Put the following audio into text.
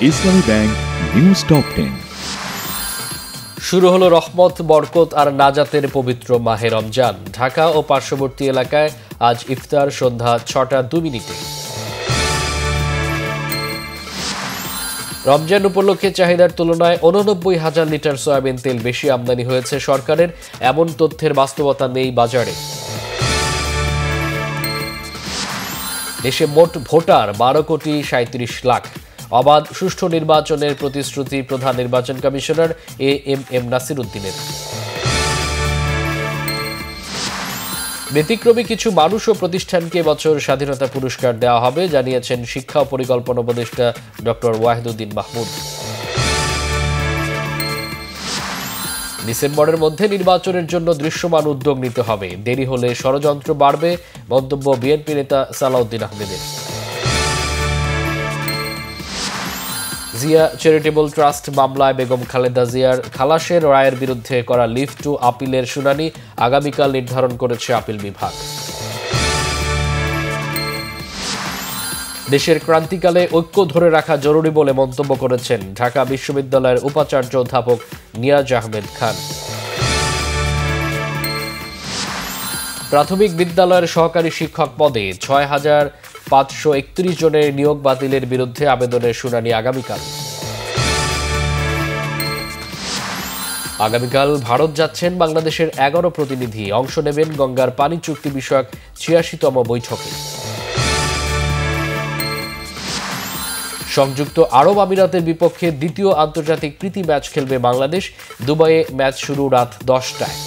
ইসলামী bank news top 10। শুরু হলো রহমত, বরকত আর নাজাতের পবিত্র মাহে রমজান। ঢাকা ও পার্শ্ববর্তী এলাকায় আজ ইফতার সন্ধ্যা 6:02। রমজান উপলক্ষে চাহিদার তুলনায় 89,000 লিটার সয়াবিন তেল বেশি আমদানি হয়েছে সরকারের, এমন তথ্যের বাস্তবতা নেই বাজারে। দেশে মোট ভোটার 12,37,00,000। অবাধ সুষ্ঠু নির্বাচনের প্রতিশ্রুতি প্রধান নির্বাচন কমিশনার এএমএম নাসির উদ্দিনের। ব্যতিক্রমী কিছু মানুষ ও প্রতিষ্ঠানকে এবছর স্বাধীনতা পুরস্কার দেওয়া হবে, জানিয়েছেন শিক্ষা ও পরিকল্পনা উপদেষ্টা ডক্টর ওয়াহিদুদ্দিন মাহমুদ। ডিসেম্বরের মধ্যে নির্বাচনের জন্য দৃশ্যমান উদ্যোগ নিতে হবে, দেরি হলে ষড়যন্ত্র বাড়বে, মন্তব্য বিএনপি নেতা সালাউদ্দিন আহমেদের। জিয়া চ্যারিটেবল ট্রাস্ট মামলায় বেগম খালেদা জিয়ার খালাসের রায়ের বিরুদ্ধে করা লিভ টু আপিলের শুনানি আগামীকাল নির্ধারণ করেছে আপিল বিভাগ। দেশের ক্রান্তিকালে ঐক্য ধরে রাখা জরুরি বলে মন্তব্য করেছেন ঢাকা বিশ্ববিদ্যালয়ের উপাচার্য অধ্যাপক নিয়াজ আহমেদ খান। প্রাথমিক বিদ্যালয়ের সহকারী শিক্ষক পদে 6,531 জনের নিয়োগ বাতিলের বিরুদ্ধে আবেদনের শুনানি আগামীকাল ভারত যাচ্ছেন বাংলাদেশের 11 প্রতিনিধি, অংশ নেবেন গঙ্গার পানি চুক্তি বিষয়ক 86তম বৈঠকে। সংযুক্ত আরব আমিরাতের বিপক্ষে দ্বিতীয় আন্তর্জাতিক প্রীতি ম্যাচ খেলবে বাংলাদেশ। দুবাইয়ে ম্যাচ শুরু রাত 10টায়।